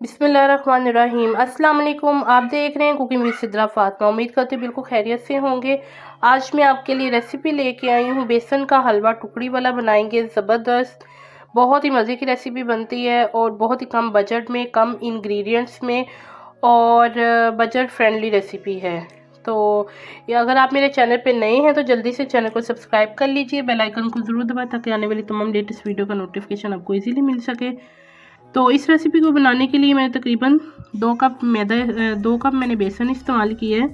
बिस्मिल्लाहिर्रहमानिर्रहीम। अस्सलाम वालेकुम। आप देख रहे हैं कुकिंग विद सिद्रा फातिमा। उम्मीद करती हूँ बिल्कुल खैरियत से होंगे। आज मैं आपके लिए रेसिपी लेके आई हूँ बेसन का हलवा। टुकड़ी वाला बनाएंगे, ज़बरदस्त, बहुत ही मज़े की रेसिपी बनती है और बहुत ही कम बजट में, कम इंग्रेडिएंट्स में और बजट फ्रेंडली रेसिपी है। तो ये अगर आप मेरे चैनल पे नए हैं तो जल्दी से चैनल को सब्सक्राइब कर लीजिए, बेल आइकन को ज़रूर दबाएं ताकि आने वाली तमाम लेटेस्ट वीडियो का नोटिफिकेशन आपको इजीली मिल सके। तो इस रेसिपी को बनाने के लिए मैंने तकरीबन 2 कप मैंने बेसन इस्तेमाल किया है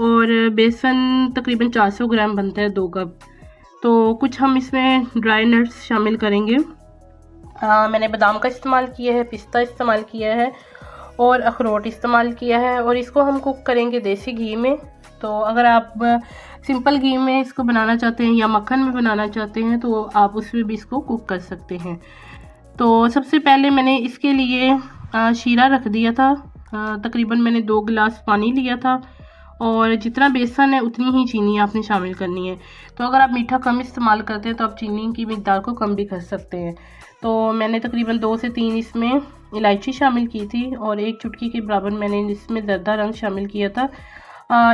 और बेसन तकरीबन 400 ग्राम बनता है 2 कप। तो कुछ हम इसमें ड्राई नट्स शामिल करेंगे। मैंने बादाम का इस्तेमाल किया है, पिस्ता इस्तेमाल किया है और अखरोट इस्तेमाल किया है और इसको हम कुक करेंगे देसी घी में। तो अगर आप सिंपल घी में इसको बनाना चाहते हैं या मक्खन में बनाना चाहते हैं तो आप उसमें भी इसको कुक कर सकते हैं। तो सबसे पहले मैंने इसके लिए शीरा रख दिया था। तकरीबन मैंने 2 गिलास पानी लिया था और जितना बेसन है उतनी ही चीनी आपने शामिल करनी है। तो अगर आप मीठा कम इस्तेमाल करते हैं तो आप चीनी की मिकदार को कम भी कर सकते हैं। तो मैंने तकरीबन 2 से 3 इसमें इलायची शामिल की थी और 1 चुटकी के बराबर मैंने इसमें जर्दा रंग शामिल किया था।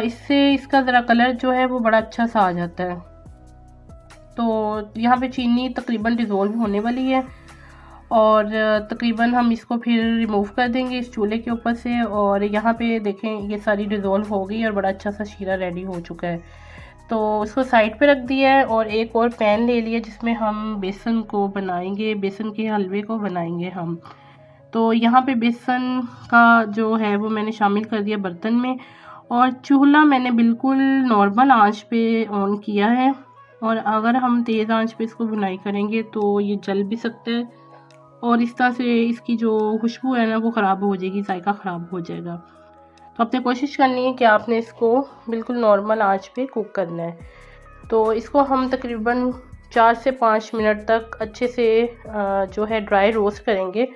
इससे इसका ज़रा कलर जो है वो बड़ा अच्छा सा आ जाता है। तो यहाँ पे चीनी तकरीबन डिज़ोल्व होने वाली है और तकरीबन हम इसको फिर रिमूव कर देंगे इस चूल्हे के ऊपर से। और यहाँ पे देखें ये सारी डिज़ोल्व हो गई और बड़ा अच्छा सा शीरा रेडी हो चुका है। तो इसको साइड पे रख दिया है और एक और पैन ले लिया जिसमें हम बेसन को बनाएंगे, बेसन के हलवे को बनाएंगे हम। तो यहाँ पे बेसन का जो है वो मैंने शामिल कर दिया बर्तन में और चूल्हा मैंने बिल्कुल नॉर्मल आंच पे ऑन किया है। और अगर हम तेज़ आंच पे इसको बुनाई करेंगे तो ये जल भी सकता है और इस तरह से इसकी जो खुशबू है ना वो ख़राब हो जाएगी, जायका ख़राब हो जाएगा। तो आपने कोशिश करनी है कि आपने इसको बिल्कुल नॉर्मल आंच पे कुक करना है। तो इसको हम तकरीबन 4 से 5 मिनट तक अच्छे से जो है ड्राई रोस्ट करेंगे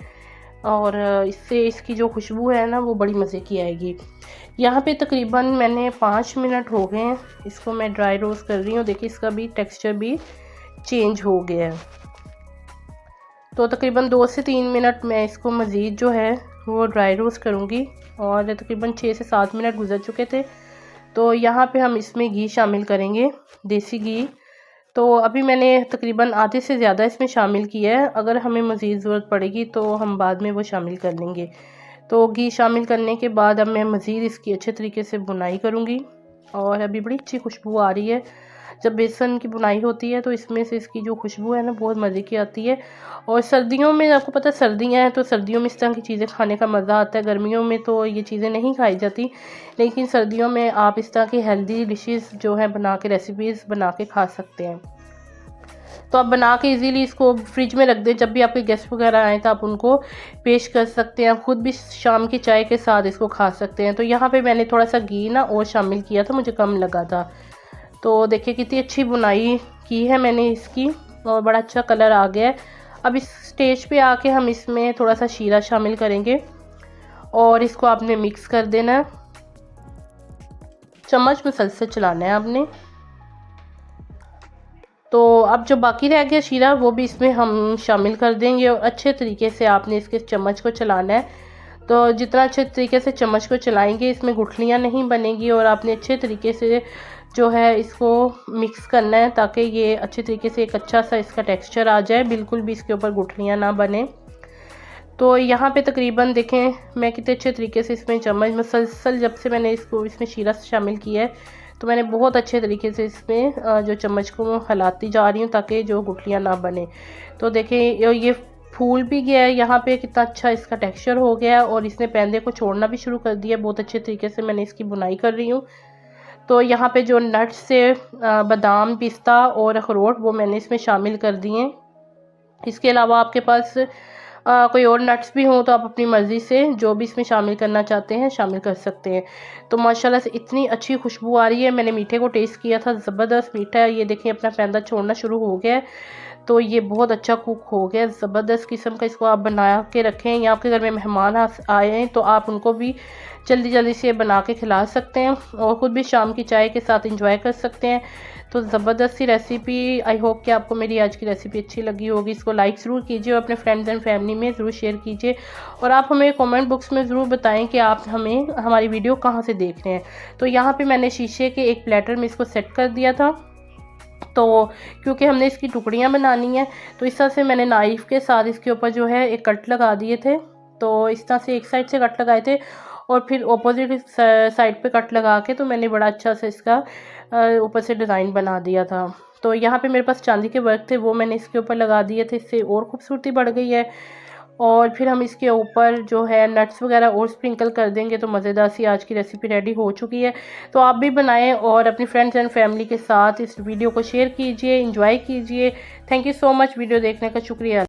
और इससे इसकी जो खुशबू है ना वो बड़ी मज़े की आएगी। यहाँ पे तकरीबन मैंने 5 मिनट हो गए हैं, इसको मैं ड्राई रोस्ट कर रही हूँ। देखिए इसका भी टेक्सचर भी चेंज हो गया है। तो तकरीबन 2 से 3 मिनट मैं इसको मज़ीद जो है वो ड्राई रोस्ट करूँगी और तकरीबन 6 से 7 मिनट गुजर चुके थे। तो यहाँ पे हम इसमें घी शामिल करेंगे, देसी घी। तो अभी मैंने तकरीबन आधे से ज़्यादा इसमें शामिल किया है, अगर हमें मज़ीद ज़रूरत पड़ेगी तो हम बाद में वो शामिल कर लेंगे। तो घी शामिल करने के बाद अब मैं मज़ीद इसकी अच्छे तरीके से बुनाई करूँगी और अभी बड़ी अच्छी खुशबू आ रही है। जब बेसन की बुनाई होती है तो इसमें से इसकी जो खुशबू है ना बहुत मज़े की आती है। और सर्दियों में आपको पता है सर्दियाँ हैं तो सर्दियों में इस तरह की चीज़ें खाने का मज़ा आता है। गर्मियों में तो ये चीज़ें नहीं खाई जाती, लेकिन सर्दियों में आप इस तरह की हेल्दी डिशेस जो है बना के, रेसिपीज़ बना के खा सकते हैं। तो आप बना के इजीली इसको फ्रिज में रख दें, जब भी आपके गेस्ट वगैरह आएँ तो आप उनको पेश कर सकते हैं। ख़ुद भी शाम की चाय के साथ इसको खा सकते हैं। तो यहाँ पे मैंने थोड़ा सा घी ना और शामिल किया था, मुझे कम लगा था। तो देखिए कितनी अच्छी बुनाई की है मैंने इसकी और बड़ा अच्छा कलर आ गया है। अब इस स्टेज पे आके हम इसमें थोड़ा सा शीरा शामिल करेंगे और इसको आपने मिक्स कर देना है। चम्मच मुसलसल चलाना है आपने। तो अब जो बाकी रह गया शीरा वो भी इसमें हम शामिल कर देंगे और अच्छे तरीके से आपने इसके चम्मच को चलाना है। तो जितना अच्छे तरीके से चम्मच को चलाएंगे इसमें गुठलियाँ नहीं बनेगी और आपने अच्छे तरीके से जो है इसको मिक्स करना है ताकि ये अच्छे तरीके से एक अच्छा सा इसका टेक्सचर आ जाए, बिल्कुल भी इसके ऊपर गुठलियाँ ना बने। तो यहाँ पे तकरीबन देखें मैं कितने अच्छे तरीके से इसमें चम्मच मुसलसल, जब से मैंने इसको इसमें शीरा शामिल किया है तो मैंने बहुत अच्छे तरीके से इसमें जो चम्मच को हिलाती जा रही हूँ ताकि जो गुठलियाँ ना बने। तो देखें ये फूल भी गया है, यहाँ पे कितना अच्छा इसका टेक्सचर हो गया है और इसने पैंदे को छोड़ना भी शुरू कर दिया। बहुत अच्छे तरीके से मैंने इसकी बुनाई कर रही हूँ। तो यहाँ पे जो नट्स से बादाम, पिस्ता और अखरोट वो मैंने इसमें शामिल कर दिए। इसके अलावा आपके पास कोई और नट्स भी हों तो आप अपनी मर्ज़ी से जो भी इसमें शामिल करना चाहते हैं शामिल कर सकते हैं। तो माशाल्लाह से इतनी अच्छी खुशबू आ रही है। मैंने मीठे को टेस्ट किया था, ज़बरदस्त मीठा है। ये देखें अपना पैंदा छोड़ना शुरू हो गया है। तो ये बहुत अच्छा कुक हो गया, ज़बरदस्त किस्म का। इसको आप बना के रखें या आपके घर में मेहमान आए हैं तो आप उनको भी जल्दी जल्दी से बना के खिला सकते हैं और ख़ुद भी शाम की चाय के साथ इंजॉय कर सकते हैं। तो ज़बरदस्त सी रेसिपी। आई होप कि आपको मेरी आज की रेसिपी अच्छी लगी होगी। इसको लाइक ज़रूर कीजिए और अपने फ्रेंड्स एंड फैमिली में ज़रूर शेयर कीजिए और आप हमें कमेंट बॉक्स में ज़रूर बताएं कि आप हमें हमारी वीडियो कहाँ से देख रहे हैं। तो यहाँ पे मैंने शीशे के एक प्लेटर में इसको सेट कर दिया था। तो क्योंकि हमने इसकी टुकड़ियाँ बनानी है तो इस तरह से मैंने नाइफ़ के साथ इसके ऊपर जो है एक कट लगा दिए थे। तो इस तरह से एक साइड से कट लगाए थे और फिर अपोजिट साइड पे कट लगा के तो मैंने बड़ा अच्छा से इसका ऊपर से डिज़ाइन बना दिया था। तो यहाँ पे मेरे पास चांदी के वर्क थे, वो मैंने इसके ऊपर लगा दिए थे, इससे और खूबसूरती बढ़ गई है। और फिर हम इसके ऊपर जो है नट्स वगैरह और स्प्रिंकल कर देंगे तो मज़ेदार सी आज की रेसिपी रेडी हो चुकी है। तो आप भी बनाएं और अपनी फ्रेंड्स एंड फैमिली के साथ इस वीडियो को शेयर कीजिए, एंजॉय कीजिए। Thank you so much video देखने का शुक्रिया।